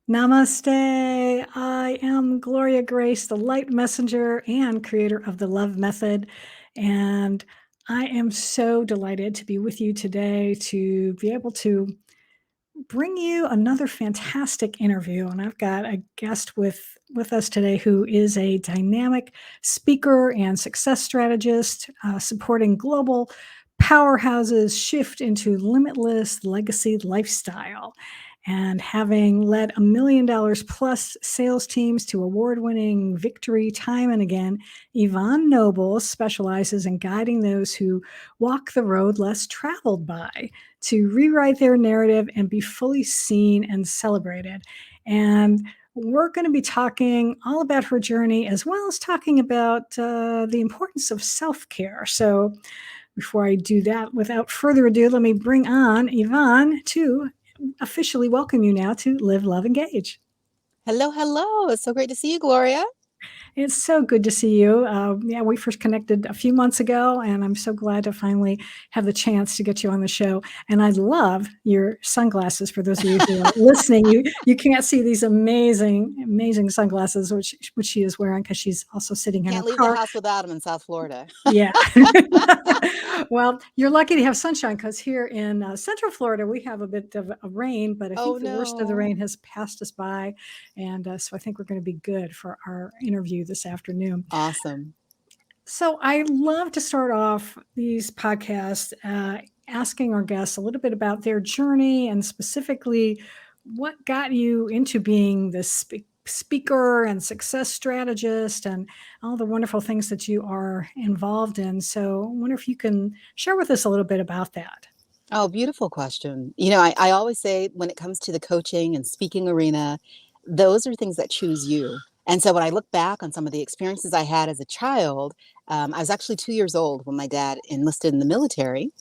Namaste. I am Gloria Grace, the light messenger and creator of the Love Method. And I am so delighted to be with you today to be able to bring you another fantastic interview. And I've got a guest with us today who is a dynamic speaker and success strategist supporting global powerhouses shift into limitless legacy lifestyle. And having led $1 million plus sales teams to award-winning victory time and again, Yvonne Nobles specializes in guiding those who walk the road less traveled by to rewrite their narrative and be fully seen and celebrated. And we're going to be talking all about her journey as well as talking about the importance of self-care. So before I do that, without further ado, let me bring on Yvonne to officially welcome you now to Live, Love, Engage. Hello, hello. It's so great to see you, Gloria. It's so good to see you. Yeah, we first connected a few months ago, and I'm so glad to finally have the chance to get you on the show. And I love your sunglasses. For those of you who are listening, you can't see these amazing sunglasses, which she is wearing because she's also sitting in her Can't leave the car. house without them in South Florida. Yeah. Well, you're lucky to have sunshine because here in Central Florida, we have a bit of a rain, but I Oh, think the worst of the no. rain has passed us by. And so I think we're going to be good for our interview this afternoon. Awesome. So I love to start off these podcasts asking our guests a little bit about their journey and specifically what got you into being this speaker and success strategist and all the wonderful things that you are involved in. So I wonder if you can share with us a little bit about that. Oh, beautiful question. I always say when it comes to the coaching and speaking arena, those are things that choose you. And so when I look back on some of the experiences I had as a child, I was actually 2 years old when my dad enlisted in the military.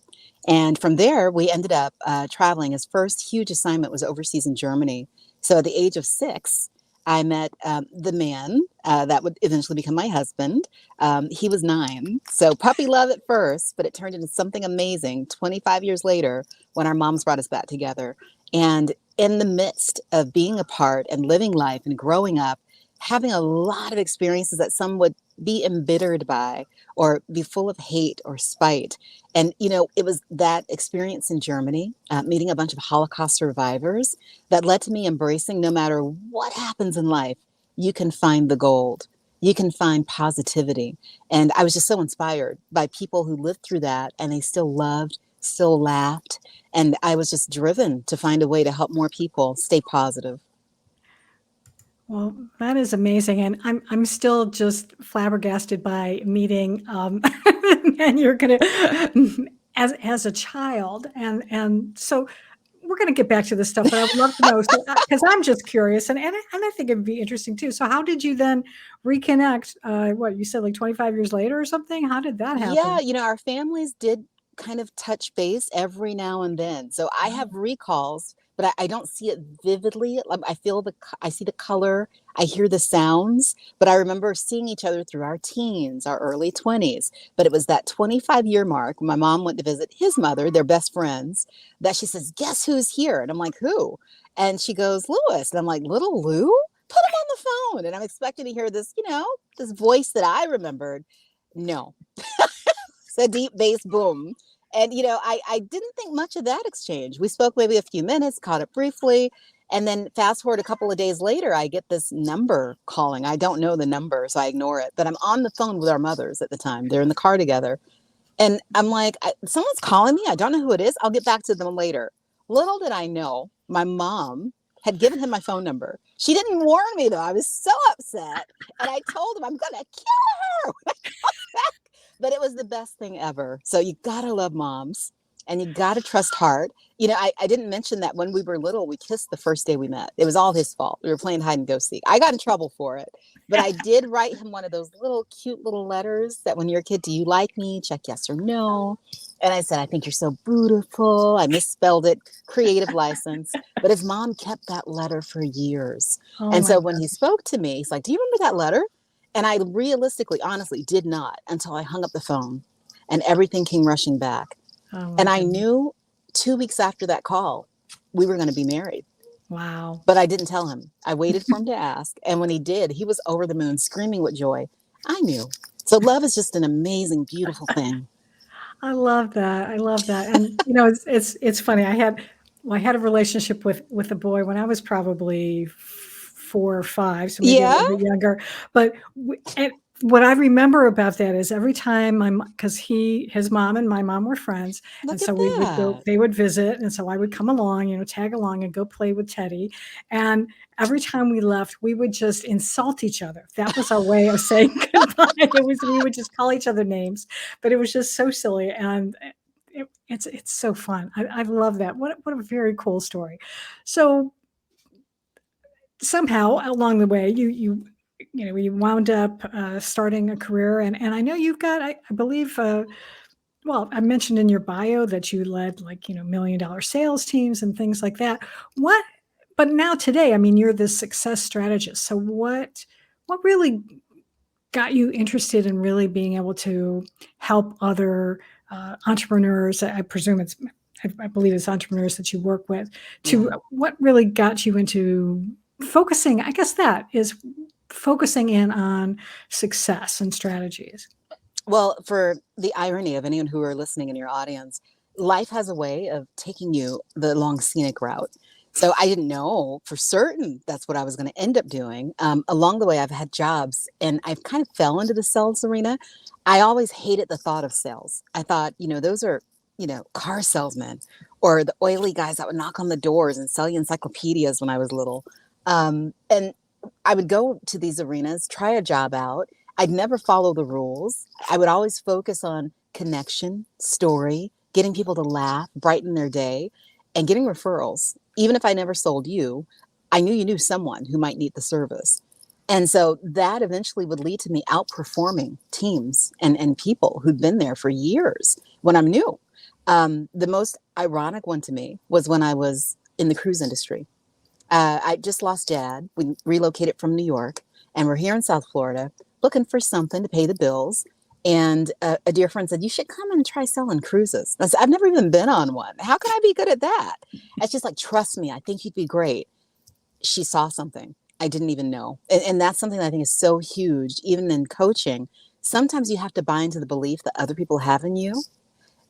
And from there, we ended up traveling. His first huge assignment was overseas in Germany. So at the age of 6, I met the man that would eventually become my husband. He was 9. So puppy love at first, but it turned into something amazing 25 years later when our moms brought us back together. And in the midst of being apart and living life and growing up, having a lot of experiences that some would be embittered by or be full of hate or spite. And, it was that experience in Germany, meeting a bunch of Holocaust survivors, that led to me embracing no matter what happens in life, you can find the gold. You can find positivity. And I was just so inspired by people who lived through that and they still loved, still laughed. And I was just driven to find a way to help more people stay positive. Well, that is amazing, and I'm still just flabbergasted by meeting and you're gonna as a child, and so we're gonna get back to this stuff, but I would love to know because I'm just curious, and I think it'd be interesting too. So, how did you then reconnect? What you said, like 25 years later or something? How did that Yeah, happen? our families did kind of touch base every now and then. So I have recalls, but I don't see it vividly. I feel I see the color, I hear the sounds, but I remember seeing each other through our teens, our early 20s. But it was that 25-year mark when my mom went to visit his mother, they're best friends, that she says, "Guess who's here?" And I'm like, "Who?" And she goes, "Lewis." And I'm like, "Little Lou? Put him on the phone." And I'm expecting to hear this, this voice that I remembered. No, it's a deep bass boom. And, I didn't think much of that exchange. We spoke maybe a few minutes, caught up briefly. And then fast forward a couple of days later, I get this number calling. I don't know the number, so I ignore it. But I'm on the phone with our mothers at the time. They're in the car together. And I'm like, someone's calling me. I don't know who it is. I'll get back to them later. Little did I know, my mom had given him my phone number. She didn't warn me, though. I was so upset. And I told him, I'm going to kill her when I come back. But it was the best thing ever. So you got to love moms and you got to trust heart. I didn't mention that when we were little, we kissed the first day we met. It was all his fault. We were playing hide and go seek. I got in trouble for it. But I did write him one of those little cute little letters that when you're a kid, do you like me? Check yes or no. And I said, I think you're so beautiful. I misspelled it, creative license. But his mom kept that letter for years. Oh And my so when God. he spoke to me, he's like, do you remember that letter? And I realistically, honestly, did not until I hung up the phone and everything came rushing back. Oh my And I goodness. knew 2 weeks after that call, we were going to be married. Wow. But I didn't tell him. I waited for him to ask. And when he did, he was over the moon, screaming with joy. I knew. So love is just an amazing, beautiful thing. I love that. I love that. And you know, it's funny. I had a relationship with a boy when I was probably 4 or 5, so maybe a Yeah, little bit younger. But and what I remember about that is every time because his mom and my mom were friends, and look at so we would go. that. They would visit, and so I would come along, tag along and go play with Teddy. And every time we left, we would just insult each other. That was our way of saying goodbye. We would just call each other names, but it was just so silly, and it's so fun. I love that. What a very cool story. So somehow along the way, you wound up starting a career, and I know you've got I believe. Well, I mentioned in your bio that you led like $1 million sales teams and things like that. What? But now today, I mean, you're this success strategist. So what really got you interested in really being able to help other entrepreneurs? I presume I believe it's entrepreneurs that you work with. To Yeah. what really got you into focusing? I guess that is focusing in on success and strategies. Well, for the irony of anyone who are listening in your audience, life has a way of taking you the long scenic route. So I didn't know for certain that's what I was going to end up doing. Along the way, I've had jobs and I've kind of fell into the sales arena. I always hated the thought of sales. I thought, those are, car salesmen or the oily guys that would knock on the doors and sell you encyclopedias when I was little. And I would go to these arenas, try a job out. I'd never follow the rules. I would always focus on connection, story, getting people to laugh, brighten their day, and getting referrals. Even if I never sold you, I knew you knew someone who might need the service. And so that eventually would lead to me outperforming teams and people who'd been there for years when I'm new. The most ironic one to me was when I was in the cruise industry. I just lost dad. We relocated from New York, and we're here in South Florida looking for something to pay the bills. And a dear friend said, "You should come and try selling cruises." I said, "I've never even been on one. How can I be good at that?" It's just like, "Trust me, I think you'd be great." She saw something I didn't even know. And that's something that I think is so huge, even in coaching. Sometimes you have to buy into the belief that other people have in you.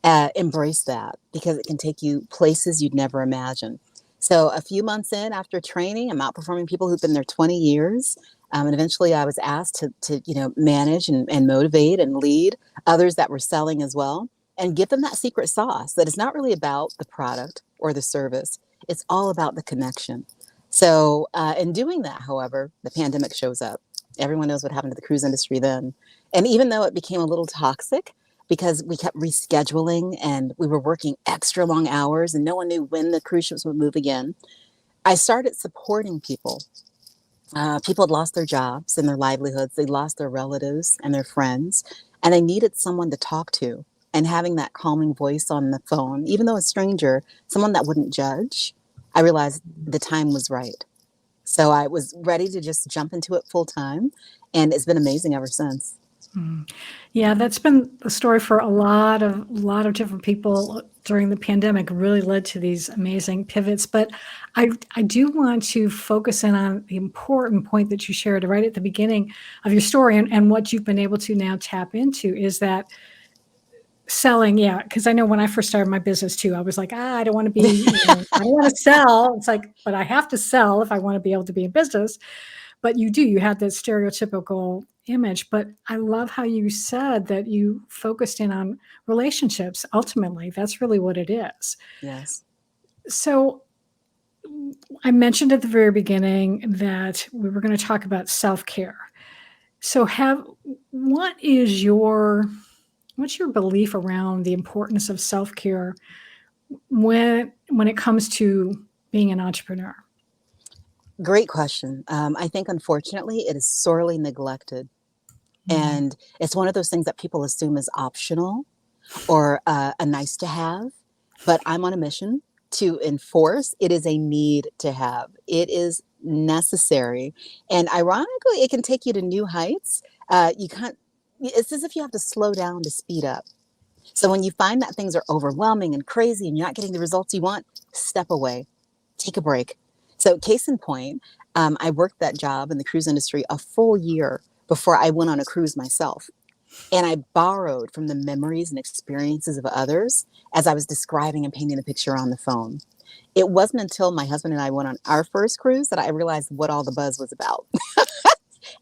Embrace that because it can take you places you'd never imagine. So a few months in after training, I'm outperforming people who've been there 20 years. And eventually I was asked to manage and motivate and lead others that were selling as well and give them that secret sauce that it's not really about the product or the service. It's all about the connection. So in doing that, however, the pandemic shows up. Everyone knows what happened to the cruise industry then. And even though it became a little toxic, because we kept rescheduling and we were working extra long hours and no one knew when the cruise ships would move again. I started supporting people. People had lost their jobs and their livelihoods. They lost their relatives and their friends, and they needed someone to talk to. And having that calming voice on the phone, even though a stranger, someone that wouldn't judge, I realized the time was right. So I was ready to just jump into it full time. And it's been amazing ever since. Mm. Yeah, that's been the story for a lot of different people during the pandemic. Really led to these amazing pivots. But I do want to focus in on the important point that you shared right at the beginning of your story, and what you've been able to now tap into is that selling. Yeah, because I know when I first started my business too, I was like, I don't want to be, I don't want to sell. It's like, but I have to sell if I want to be able to be in business. But you had that stereotypical image. But I love how you said that you focused in on relationships. Ultimately, that's really what it is. Yes. So I mentioned at the very beginning that we were going to talk about self-care. So what is what's your belief around the importance of self-care when it comes to being an entrepreneur? Great question. I think, unfortunately, it is sorely neglected. Mm. And it's one of those things that people assume is optional or a nice to have. But I'm on a mission to enforce it is a need to have, it is necessary. And ironically, it can take you to new heights. You can't, it's as if you have to slow down to speed up. So when you find that things are overwhelming and crazy and you're not getting the results you want, step away, take a break. So, case in point, I worked that job in the cruise industry a full year before I went on a cruise myself. And I borrowed from the memories and experiences of others as I was describing and painting the picture on the phone. It wasn't until my husband and I went on our first cruise that I realized what all the buzz was about.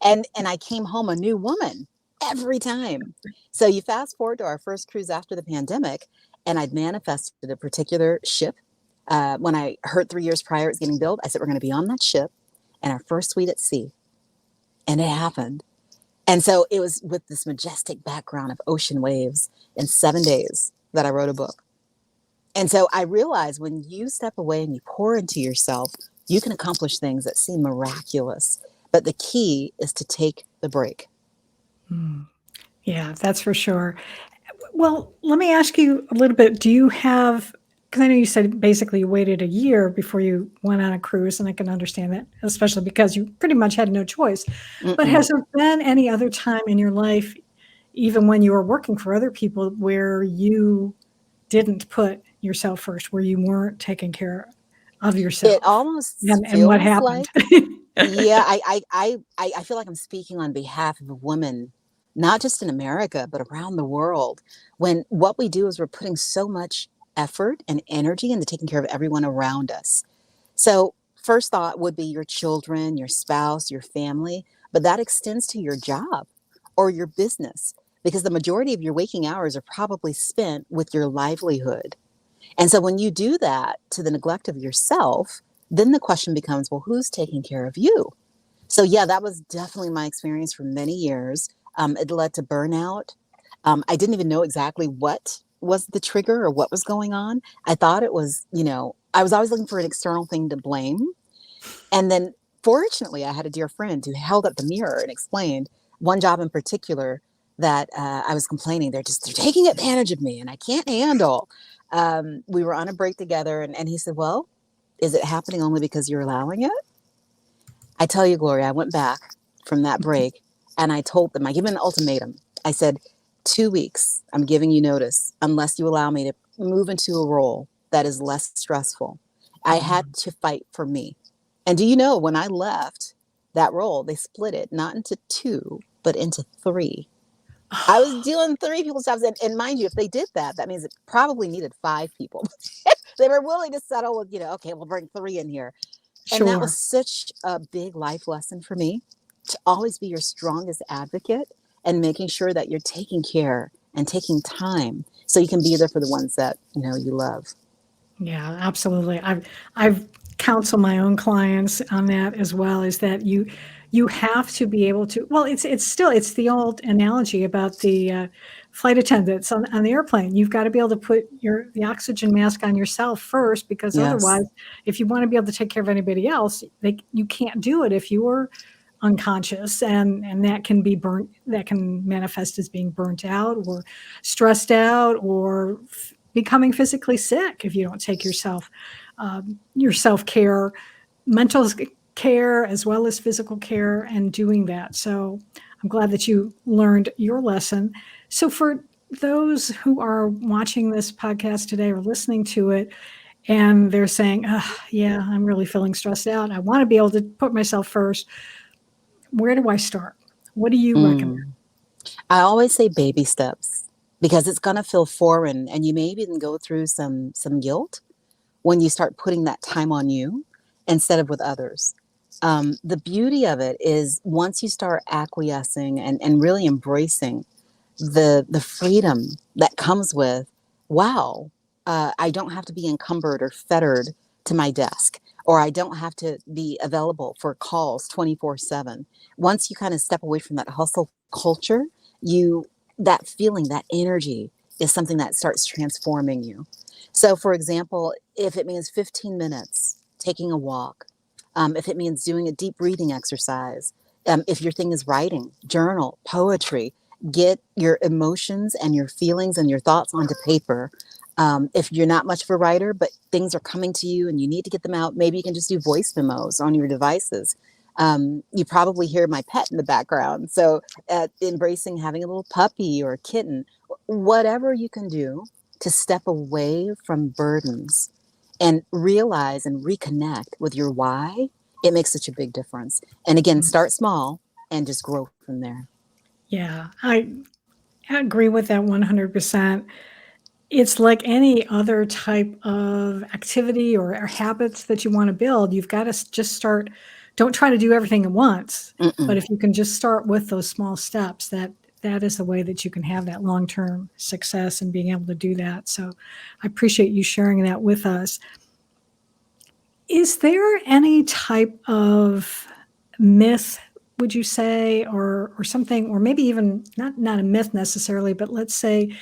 And I came home a new woman every time. So you fast forward to our first cruise after the pandemic, and I'd manifested a particular ship. When I heard 3 years prior it was getting built, I said, we're going to be on that ship and our first suite at sea. And it happened. And so it was with this majestic background of ocean waves in 7 days that I wrote a book. And so I realized when you step away and you pour into yourself, you can accomplish things that seem miraculous. But the key is to take the break. Mm. Yeah, that's for sure. Well, let me ask you a little bit. Do you have, because I know you said basically you waited a year before you went on a cruise, and I can understand that, especially because you pretty much had no choice. But Mm-mm. has there been any other time in your life, even when you were working for other people, where you didn't put yourself first, where you weren't taking care of It yourself? almost And what feels happened? like, yeah, I feel like I'm speaking on behalf of a woman, not just in America, but around the world. When what we do is we're putting so much effort and energy into taking care of everyone around us. So, first thought would be your children, your spouse, your family, but that extends to your job or your business because the majority of your waking hours are probably spent with your livelihood. And so, when you do that to the neglect of yourself, then the question becomes, well, who's taking care of you? So, yeah, that was definitely my experience for many years. It led to burnout. I didn't even know exactly what was the trigger or what was going on. I thought it was, I was always looking for an external thing to blame. And then, fortunately, I had a dear friend who held up the mirror and explained one job in particular that I was complaining. They're taking advantage of me and I can't handle. We were on a break together, and he said, well, is it happening only because you're allowing it? I tell you, Gloria, I went back from that break and I told them, I gave them an ultimatum. I said, 2 weeks, I'm giving you notice unless you allow me to move into a role that is less stressful. I had to fight for me. And do you know, when I left that role, they split it not into two, but into three. I was doing three people's jobs. And mind you, if they did that, that means it probably needed five people. They were willing to settle with, okay, we'll bring three in here. And that was Sure. such a big life lesson for me, to always be your strongest advocate and making sure that you're taking care and taking time so you can be there for the ones that, you love. Yeah, absolutely. I've counseled my own clients on that as well, is that you have to be able to, well, it's the old analogy about the flight attendants on the airplane. You've got to be able to put the oxygen mask on yourself first, because Yes. otherwise, if you want to be able to take care of anybody else, you can't do it if you're unconscious, and that can manifest as being burnt out or stressed out or becoming physically sick if you don't take your self-care, mental care as well as physical care, and doing that. So I'm glad that you learned your lesson. So for those who are watching this podcast today or listening to it, and they're saying, yeah, I'm really feeling stressed out, I want to be able to put myself first, where do I start? What do you recommend? Mm. I always say baby steps because it's going to feel foreign and you may even go through some guilt when you start putting that time on you instead of with others. The beauty of it is once you start acquiescing and really embracing the freedom that comes with, wow, I don't have to be encumbered or fettered to my desk, or I don't have to be available for calls 24/7. Once you kind of step away from that hustle culture, you that feeling, that energy is something that starts transforming you. So, for example, if it means 15 minutes taking a walk, if it means doing a deep breathing exercise, if your thing is writing, journal, poetry, get your emotions and your feelings and your thoughts onto paper. If you're not much of a writer, but things are coming to you and you need to get them out, maybe you can just do voice memos on your devices. You probably hear my pet in the background. So, embracing having a little puppy or a kitten, whatever you can do to step away from burdens and realize and reconnect with your why, it makes such a big difference. And again, Mm. start small and just grow from there. Yeah, I agree with that 100%. It's like any other type of activity or habits that you wanna build, you've gotta just start. Don't try to do everything at once, but Mm-mm. if you can just start with those small steps, that is the way that you can have that long-term success and being able to do that, so I appreciate you sharing that with us. Is there any type of myth, would you say, or something, or maybe even not a myth necessarily, but let's say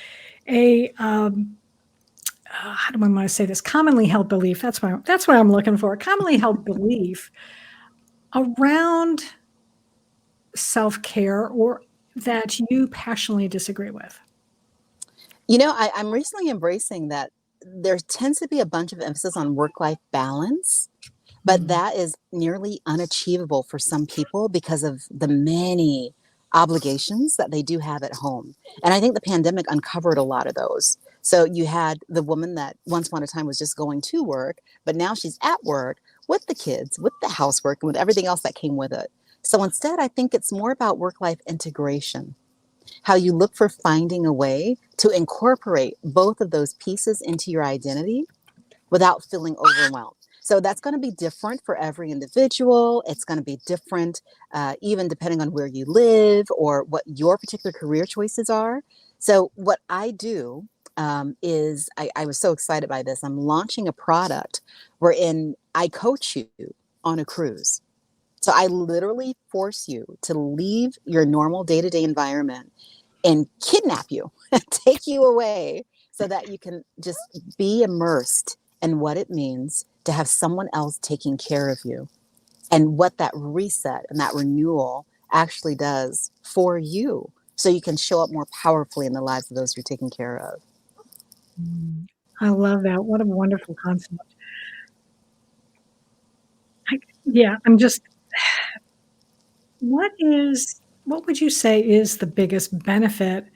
a, how do I wanna say this? Commonly held belief, that's what I'm looking for. Commonly held belief around self-care or that you passionately disagree with? I'm recently embracing that there tends to be a bunch of emphasis on work life balance, but Mm, that is nearly unachievable for some people because of the many obligations that they do have at home. And I think the pandemic uncovered a lot of those. So you had the woman that once upon a time was just going to work, but now she's at work with the kids, with the housework, and with everything else that came with it. So instead, I think it's more about work life integration, how you look for finding a way to incorporate both of those pieces into your identity without feeling overwhelmed. So that's going to be different for every individual. It's going to be different, even depending on where you live or what your particular career choices are. So, what I do is I was so excited by this. I'm launching a product wherein I coach you on a cruise. So, I literally force you to leave your normal day to day environment and kidnap you, take you away so that you can just be immersed in what it means to have someone else taking care of you and what that reset and that renewal actually does for you so you can show up more powerfully in the lives of those you're taking care of. mm. I love that. What a wonderful concept. I Yeah, I'm just what would you say is the biggest benefit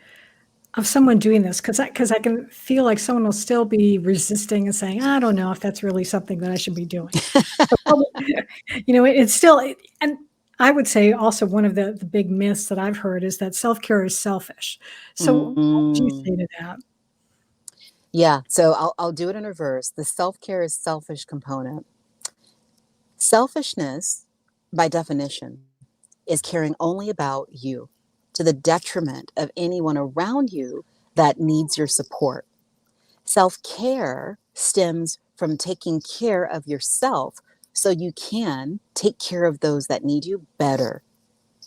of someone doing this? Because I can feel like someone will still be resisting and saying, "I don't know if that's really something that I should be doing." So what would it's still and I would say also one of the big myths that I've heard is that self-care is selfish. So what would you Mm. say to that? Yeah, so I'll do it in reverse. The self care is selfish component. Selfishness, by definition, is caring only about you to the detriment of anyone around you that needs your support. Self care stems from taking care of yourself so you can take care of those that need you better,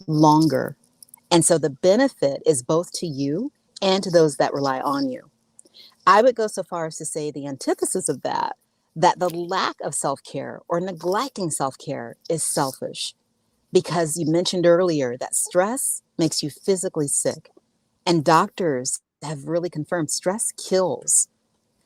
longer. And so the benefit is both to you and to those that rely on you. I would go so far as to say the antithesis of that, that the lack of self care or neglecting self care is selfish, because you mentioned earlier that stress makes you physically sick. And doctors have really confirmed stress kills.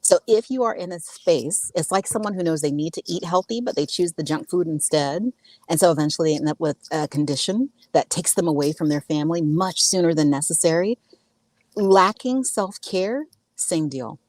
So if you are in a space, it's like someone who knows they need to eat healthy, but they choose the junk food instead. And so eventually they end up with a condition that takes them away from their family much sooner than necessary. Lacking self care, same deal.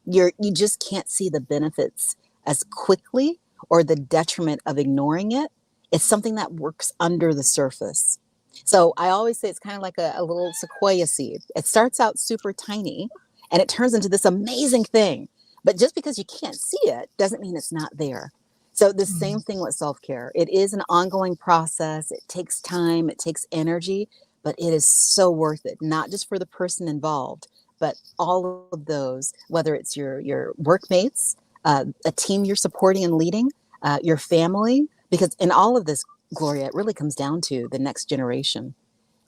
You just can't see the benefits as quickly or the detriment of ignoring it. It's something that works under the surface. So I always say it's kind of like a little sequoia seed. It starts out super tiny and it turns into this amazing thing. But just because you can't see it doesn't mean it's not there. So the same Mm, thing with self-care. It is an ongoing process. It takes time, it takes energy, but it is so worth it, not just for the person involved, but all of those, whether it's your workmates, a team you're supporting and leading, your family, because in all of this, Gloria, it really comes down to the next generation.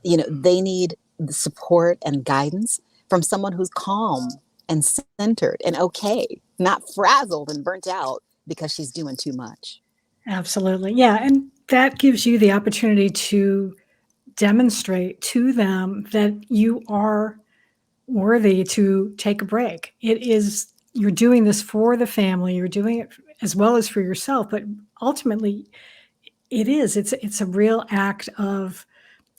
They need the support and guidance from someone who's calm and centered and okay, not frazzled and burnt out because she's doing too much. absolutely. Yeah, and that gives you the opportunity to demonstrate to them that you are worthy to take a break. You're doing this for the family, you're doing it as well as for yourself, but ultimately it's a real act of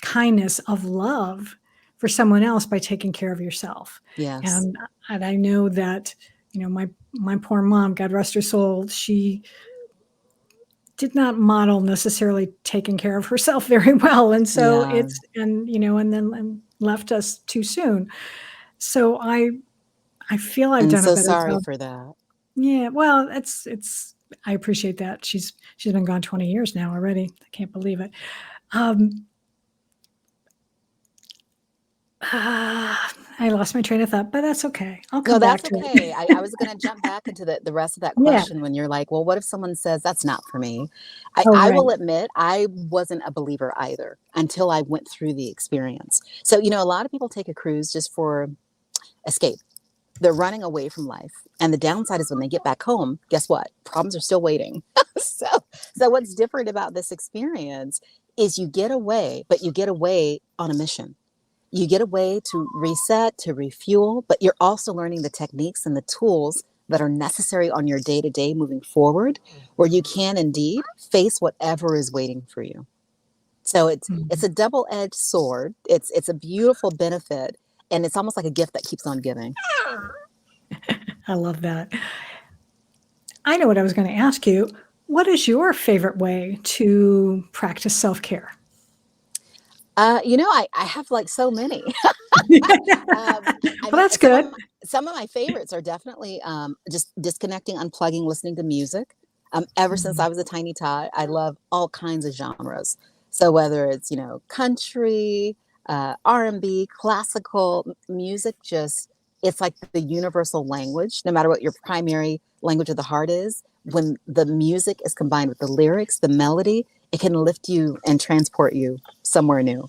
kindness, of love for someone else by taking care of yourself. Yes. And I know that, my poor mom, God rest her soul, she did not model necessarily taking care of herself very well. And so Yeah. it's, and then left us too soon. So I feel I've And done a so better sorry job. for that. Yeah, well, I appreciate that. She's been gone 20 years now already. I can't believe it. Um, I lost my train of thought, but that's okay. I'll No, come back that's to okay. it. I was going to jump back into the rest of that Yeah. question when you're like, well, what if someone says that's not for me? Oh, I right. will admit I wasn't a believer either until I went through the experience. So, a lot of people take a cruise just for escape. They're running away from life. And the downside is when they get back home, guess what? Problems are still waiting. so, so what's different about this experience is you get away, but you get away on a mission. You get away to reset, to refuel, but you're also learning the techniques and the tools that are necessary on your day to day moving forward, where you can indeed face whatever is waiting for you. So it's Mhm. a double edged sword. It's a beautiful benefit, and it's almost like a gift that keeps on giving. I love that. I know what I was going to ask you. What is your favorite way to practice self-care? I have like so many. I Well, mean, that's good. some of my favorites are definitely just disconnecting, unplugging, listening to music. Ever since Mhm. I was a tiny tot, I love all kinds of genres. So whether it's country, R&B, classical music, just it's like the universal language. No matter what your primary language of the heart is, when the music is combined with the lyrics, the melody, it can lift you and transport you somewhere new.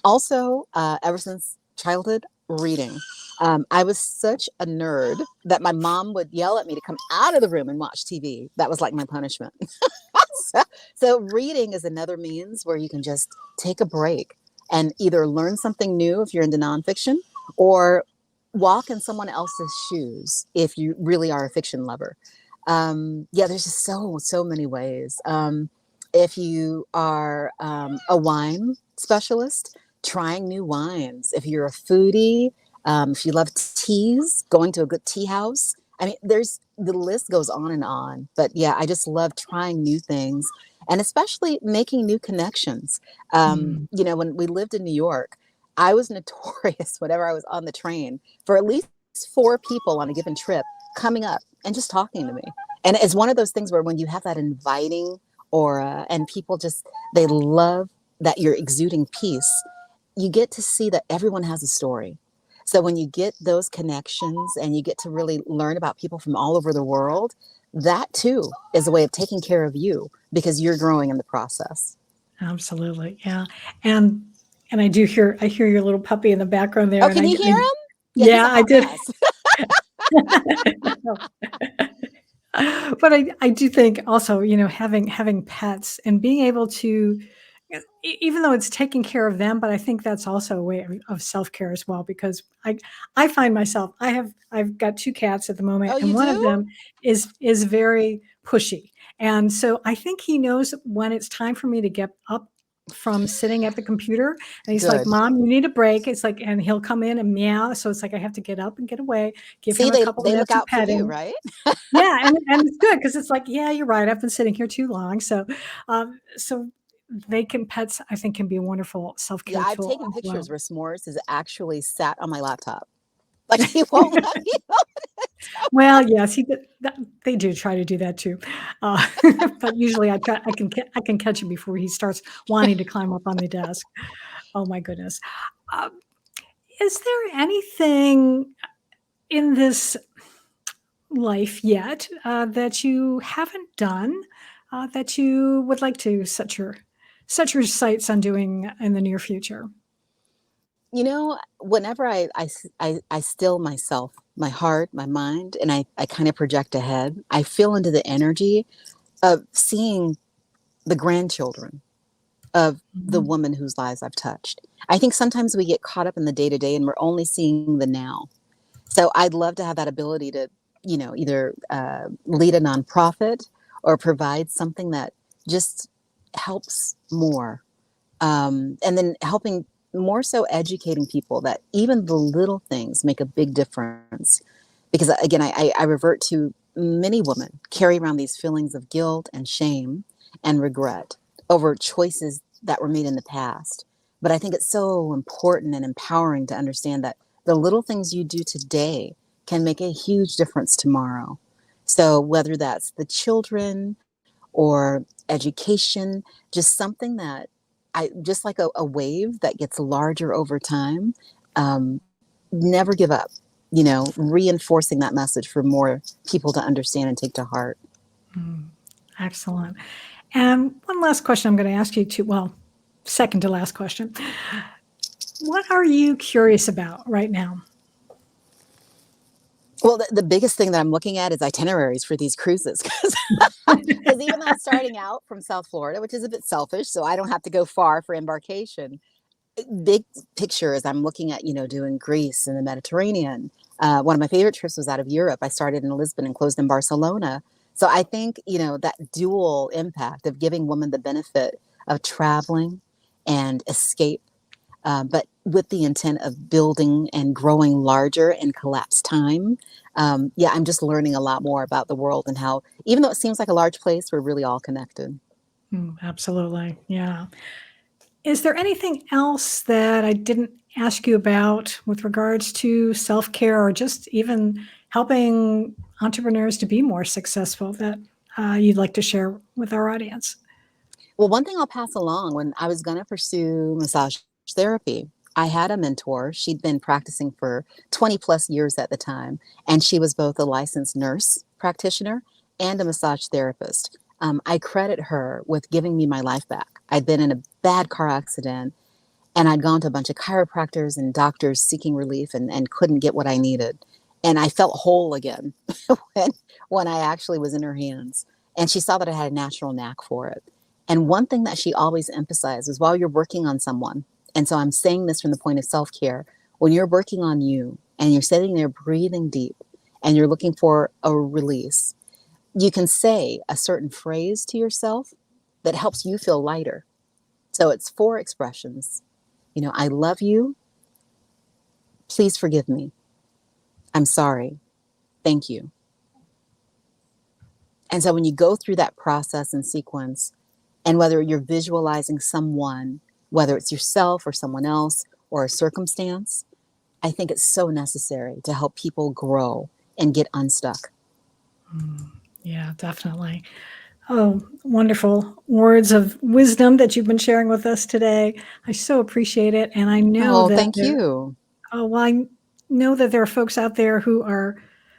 Also, ever since childhood, reading. I was such a nerd that my mom would yell at me to come out of the room and watch TV. That was like my punishment. so, so, reading is another means where you can just take a break and either learn something new if you're into nonfiction or walk in someone else's shoes if you really are a fiction lover. Yeah, there's just so many ways. If you are a wine specialist, trying new wines. If you're a foodie, if you love teas, going to a good tea house. I mean, there's the list goes on and on. But yeah, I just love trying new things and especially making new connections. Mm. When we lived in New York, I was notorious whenever I was on the train for at least four people on a given trip coming up and just talking to me. And it's one of those things where when you have that inviting aura and people just, they love that you're exuding peace, you get to see that everyone has a story. So when you get those connections and you get to really learn about people from all over the world, that too is a way of taking care of you because you're growing in the process. Absolutely. Yeah. And I hear your little puppy in the background there. Oh, And can you hear him? Yeah, he's yeah, a I hot did. mess. But I do think also, having pets and being able to, even though it's taking care of them, but I think that's also a way of self-care as well, because I find myself, I've got two cats at the moment, Oh, and you one of do? them is very pushy. And so I think he knows when it's time for me to get up from sitting at the computer, and he's like, Good. "Mom, you need a break." It's like, and he'll come in and meow. So it's like I have to get up and get away, give See, him a they couple they look minutes of out for you, petting. right? Yeah, and it's good because it's like, yeah, you're right. I've been sitting here too long. So they can pets, I think, can be a wonderful Yeah, self-care I've tool taken as well. pictures where S'mores is actually sat on my laptop. Like he won't let me. Well, yes, he did that, they do try to do that too. Uh, but usually I can catch him before he starts wanting to climb up on the desk. Oh my goodness. Um, is there anything in this life yet, that you haven't done, that you would like to set your sights on doing in the near future? Whenever I still myself, my heart, my mind, and I kind of project ahead, I feel into the energy of seeing the grandchildren of the Mhm. woman whose lives I've touched. I think sometimes we get caught up in the day to day and we're only seeing the now. So I'd love to have that ability to, either lead a nonprofit or provide something that just helps more. And then helping more so educating people that even the little things make a big difference. Because again, I revert to many women carry around these feelings of guilt and shame and regret over choices that were made in the past. But I think it's so important and empowering to understand that the little things you do today can make a huge difference tomorrow. So whether that's the children or education, just something that just like a wave that gets larger over time. Um, Never give up, reinforcing that message for more people to understand and take to heart. Excellent. And one last question I'm going to ask you to, well, second to last question. What are you curious about right now? Well, the biggest thing that I'm looking at is itineraries for these cruises because even though I'm starting out from South Florida, which is a bit selfish, so I don't have to go far for embarkation, big picture is I'm looking at, doing Greece and the Mediterranean. One of my favorite trips was out of Europe. I started in Lisbon and closed in Barcelona. So I think, that dual impact of giving women the benefit of traveling and escape, but with the intent of building and growing larger in collapse time. Yeah, I'm just learning a lot more about the world and how, even though it seems like a large place, we're really all connected. Absolutely. Yeah. Is there anything else that I didn't ask you about with regards to self-care or just even helping entrepreneurs to be more successful that you'd like to share with our audience? Well, one thing I'll pass along, when I was going to pursue massage therapy, I had a mentor. She'd been practicing for 20 plus years at the time, and she was both a licensed nurse practitioner and a massage therapist. I credit her with giving me my life back. I'd been in a bad car accident, and I'd gone to a bunch of chiropractors and doctors seeking relief and couldn't get what I needed. And I felt whole again when, when I actually was in her hands. And she saw that I had a natural knack for it. And one thing that she always emphasized was while you're working on someone, and so I'm saying this from the point of self care, when you're working on you and you're sitting there breathing deep and you're looking for a release, you can say a certain phrase to yourself that helps you feel lighter. So it's 4 expressions. I love you. Please forgive me. I'm sorry. Thank you. And so when you go through that process and sequence, and whether you're visualizing someone, whether it's yourself or someone else or a circumstance, I think it's so necessary to help people grow and get unstuck. Yeah, definitely. Oh, wonderful words of wisdom that you've been sharing with us today. I so appreciate it. And I know Oh, that thank you. well, I know that there are folks out there who are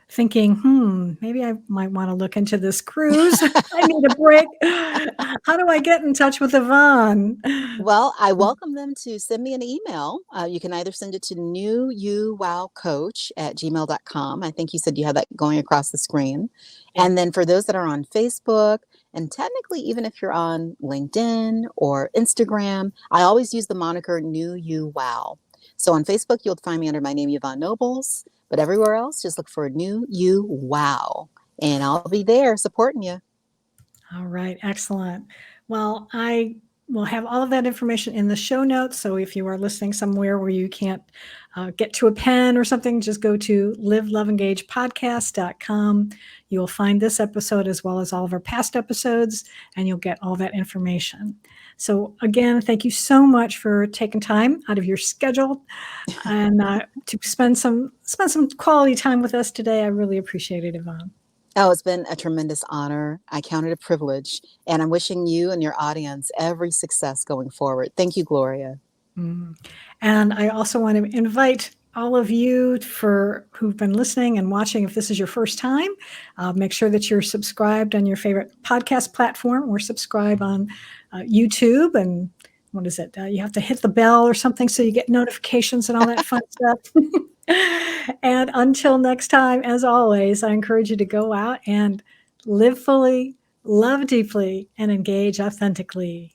thinking, maybe I might want to look into this cruise. I need a break. How do I get in touch with Yvonne? Well, I welcome them to send me an email. You can either send it to newuwowcoach@gmail.com. I think you said you have that going across the screen. Yeah. And then for those that are on Facebook, and technically, even if you're on LinkedIn or Instagram, I always use the moniker New You Wow. So on Facebook, you'll find me under my name, Yvonne Nobles. But everywhere else, just look for New You Wow. And I'll be there supporting you. All right, excellent. Well, I will have all of that information in the show notes. So if you are listening somewhere where you can't get to a pen or something, just go to liveloveengagepodcast.com. You will find this episode as well as all of our past episodes, and you'll get all that information. So again, thank you so much for taking time out of your schedule and to spend some quality time with us today. I really appreciate it, Yvonne. Oh, it's been a tremendous honor. I count it a privilege. And I'm wishing you and your audience every success going forward. Thank you, Gloria. And I also want to invite all of you who've been listening and watching. If this is your first time, make sure that you're subscribed on your favorite podcast platform or subscribe on YouTube. And what is it? You have to hit the bell or something so you get notifications and all that fun stuff. And until next time, as always, I encourage you to go out and live fully, love deeply, and engage authentically.